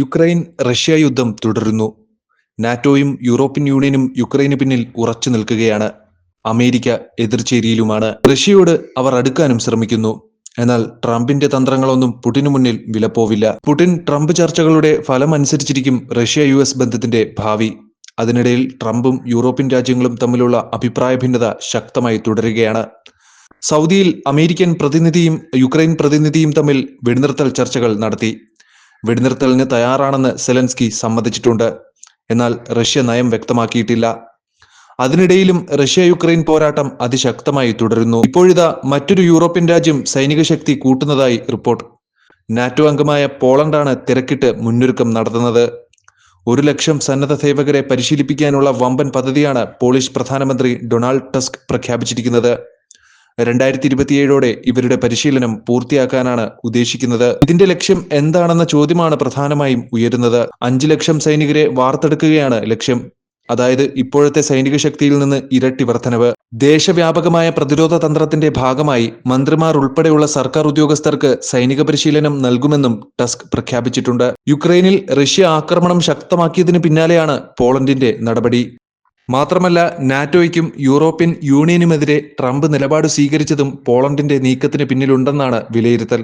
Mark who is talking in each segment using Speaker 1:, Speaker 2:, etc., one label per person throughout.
Speaker 1: Ukraine Russia യുദ്ധം തുടരുന്നു. നാറ്റോയും European യൂണിയനും യുക്രൈന് പിന്നിൽ ഉറച്ചു നിൽക്കുകയാണ്. അമേരിക്ക എതിർചേരിയിലുമാണ്. റഷ്യയോട് അവർ അടുക്കാനും ശ്രമിക്കുന്നു. എന്നാൽ ട്രംപിന്റെ തന്ത്രങ്ങളൊന്നും പുടിനു മുന്നിൽ വിലപ്പോവില്ല. പുടിൻ ട്രംപ് ചർച്ചകളുടെ ഫലം അനുസരിച്ചിരിക്കും റഷ്യ US ബന്ധത്തിന്റെ ഭാവി. അതിനിടയിൽ ട്രംപും യൂറോപ്യൻ രാജ്യങ്ങളും തമ്മിലുള്ള അഭിപ്രായ ഭിന്നത ശക്തമായി തുടരുകയാണ്. സൗദിയിൽ അമേരിക്കൻ പ്രതിനിധിയും യുക്രൈൻ പ്രതിനിധിയും തമ്മിൽ വെടിനിർത്തൽ ചർച്ചകൾ നടത്തി. വെടിനിർത്തലിന് തയ്യാറാണെന്ന് സെലൻസ്കി സമ്മതിച്ചിട്ടുണ്ട്. എന്നാൽ റഷ്യ നയം വ്യക്തമാക്കിയിട്ടില്ല. അതിനിടയിലും റഷ്യ യുക്രൈൻ പോരാട്ടം അതിശക്തമായി തുടരുന്നു. ഇപ്പോഴിതാ മറ്റൊരു യൂറോപ്യൻ രാജ്യം സൈനിക ശക്തി കൂട്ടുന്നതായി റിപ്പോർട്ട്. നാറ്റോ അംഗമായ പോളണ്ടാണ് തിരക്കിട്ട് മുന്നൊരുക്കം നടത്തുന്നത്. 1,00,000 സന്നദ്ധ സേവകരെ പരിശീലിപ്പിക്കാനുള്ള വമ്പൻ പദ്ധതിയാണ് പോളിഷ് പ്രധാനമന്ത്രി ഡൊണാൾഡ് ടസ്ക് പ്രഖ്യാപിച്ചിരിക്കുന്നത്. 2027ഓടെ ഇവരുടെ പരിശീലനം പൂർത്തിയാക്കാനാണ് ഉദ്ദേശിക്കുന്നത്. ഇതിന്റെ ലക്ഷ്യം എന്താണെന്ന ചോദ്യമാണ് പ്രധാനമായും ഉയരുന്നത്. 5,00,000 സൈനികരെ വാർത്തെടുക്കുകയാണ് ലക്ഷ്യം. അതായത് ഇപ്പോഴത്തെ സൈനിക ശക്തിയിൽ നിന്ന് ഇരട്ടി വർധനവ്. ദേശവ്യാപകമായ പ്രതിരോധ തന്ത്രത്തിന്റെ ഭാഗമായി മന്ത്രിമാർ ഉൾപ്പെടെയുള്ള സർക്കാർ ഉദ്യോഗസ്ഥർക്ക് സൈനിക പരിശീലനം നൽകുമെന്നും ടസ്ക് പ്രഖ്യാപിച്ചിട്ടുണ്ട്. യുക്രൈനിൽ റഷ്യ ആക്രമണം ശക്തമാക്കിയതിന് പിന്നാലെയാണ് പോളണ്ടിന്റെ നടപടി. മാത്രമല്ല, നാറ്റോയ്ക്കും യൂറോപ്യൻ യൂണിയനുമെതിരെ ട്രംപ് നിലപാട് സ്വീകരിച്ചതും പോളണ്ടിന്റെ നീക്കത്തിന് പിന്നിലുണ്ടെന്നാണ് വിലയിരുത്തൽ.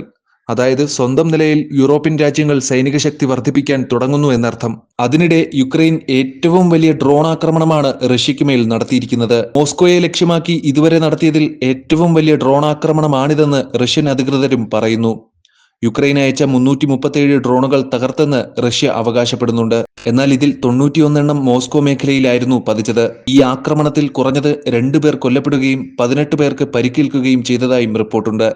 Speaker 1: അതായത് സ്വന്തം നിലയിൽ യൂറോപ്യൻ രാജ്യങ്ങൾ സൈനിക ശക്തി വർദ്ധിപ്പിക്കാൻ തുടങ്ങുന്നു എന്നർത്ഥം. അതിനിടെ യുക്രൈൻ ഏറ്റവും വലിയ ഡ്രോൺ ആക്രമണമാണ് റഷ്യയ്ക്ക് മേൽ നടത്തിയിരിക്കുന്നത്. മോസ്കോയെ ലക്ഷ്യമാക്കി ഇതുവരെ നടത്തിയതിൽ ഏറ്റവും വലിയ ഡ്രോൺ ആക്രമണമാണിതെന്ന് റഷ്യൻ അധികൃതരും പറയുന്നു. യുക്രൈൻ അയച്ച 337 ഡ്രോണുകൾ തകർത്തെന്ന് റഷ്യ അവകാശപ്പെടുന്നുണ്ട്. എന്നാൽ ഇതിൽ 91 എണ്ണം മോസ്കോ മേഖലയിലായിരുന്നു പതിച്ചത്. ഈ ആക്രമണത്തിൽ കുറഞ്ഞത് 2 പേർ കൊല്ലപ്പെടുകയും 18 പേർക്ക് പരിക്കേൽക്കുകയും ചെയ്തതായും റിപ്പോർട്ടുണ്ട്.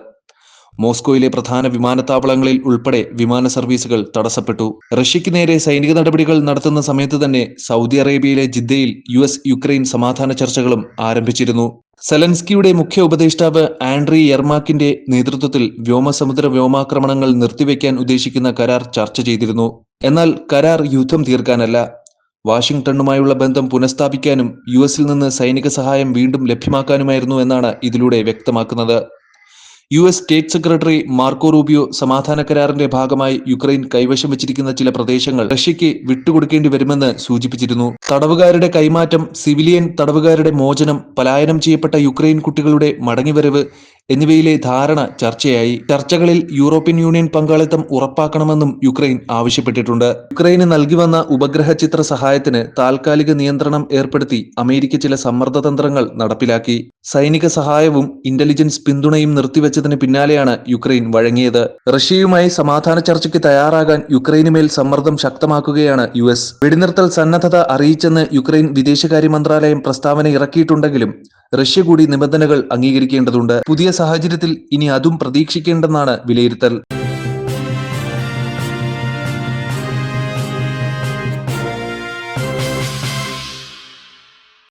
Speaker 1: മോസ്കോയിലെ പ്രധാന വിമാനത്താവളങ്ങളിൽ ഉൾപ്പെടെ വിമാന സർവീസുകൾ തടസ്സപ്പെട്ടു. റഷ്യയ്ക്ക് നേരെ സൈനിക നടപടികൾ നടത്തുന്ന സമയത്ത് തന്നെ സൗദി അറേബ്യയിലെ ജിദ്ദയിൽ US യുക്രൈൻ സമാധാന ചർച്ചകളും ആരംഭിച്ചിരുന്നു. സെലൻസ്കിയുടെ മുഖ്യ ഉപദേഷ്ടാവ് ആൻഡ്രി യെർമാക്കിന്റെ നേതൃത്വത്തിൽ വ്യോമസമുദ്ര വ്യോമാക്രമണങ്ങൾ നിർത്തിവെക്കാൻ ഉദ്ദേശിക്കുന്ന കരാർ ചർച്ച ചെയ്തിരുന്നു. എന്നാൽ കരാർ യുദ്ധം തീർക്കാനല്ല, വാഷിംഗ്ടണുമായുള്ള ബന്ധം പുനഃസ്ഥാപിക്കാനും US-ൽ നിന്ന് സൈനിക സഹായം വീണ്ടും ലഭ്യമാക്കാനുമായിരുന്നു എന്നാണ് ഇതിലൂടെ വ്യക്തമാക്കുന്നത്. US state secretary Marco Rubio സമാധാന കരാറിന്റെ ഭാഗമായി യുക്രൈൻ കൈവശം വെച്ചിരിക്കുന്ന ചില പ്രദേശങ്ങൾ റഷ്യയ്ക്ക് വിട്ടുകൊടുക്കേണ്ടി വരുമെന്ന് സൂചിപ്പിച്ചിരുന്നു. തടവുകാരുടെ കൈമാറ്റം, സിവിലിയൻ തടവുകാരുടെ മോചനം, പലായനം ചെയ്യപ്പെട്ട യുക്രൈൻ കുട്ടികളുടെ മടങ്ങിവരവ് എന്നിവയിലെ ധാരണ ചർച്ചയായി. ചർച്ചകളിൽ യൂറോപ്യൻ യൂണിയൻ പങ്കാളിത്തം ഉറപ്പാക്കണമെന്നും യുക്രൈൻ ആവശ്യപ്പെട്ടിട്ടുണ്ട്. യുക്രൈന് നൽകി വന്ന ഉപഗ്രഹ ചിത്ര സഹായത്തിന് താൽക്കാലിക നിയന്ത്രണം ഏർപ്പെടുത്തി അമേരിക്ക ചില സമ്മർദ്ദ തന്ത്രങ്ങൾ നടപ്പിലാക്കി. സൈനിക സഹായവും ഇന്റലിജൻസ് പിന്തുണയും നിർത്തിവെച്ചതിന് പിന്നാലെയാണ് യുക്രൈൻ വഴങ്ങിയത്. റഷ്യയുമായി സമാധാന ചർച്ചയ്ക്ക് തയ്യാറാകാൻ യുക്രൈന് മേൽ സമ്മർദ്ദം ശക്തമാക്കുകയാണ് US. വെടിനിർത്തൽ സന്നദ്ധത അറിയിച്ചെന്ന് യുക്രൈൻ വിദേശകാര്യ മന്ത്രാലയം പ്രസ്താവന ഇറക്കിയിട്ടുണ്ടെങ്കിലും റഷ്യ കൂടി നിബന്ധനകൾ അംഗീകരിക്കേണ്ടതുണ്ട്. പുതിയ സാഹചര്യത്തിൽ ഇനി അതും പ്രതീക്ഷിക്കേണ്ടെന്നാണ് വിലയിരുത്തൽ.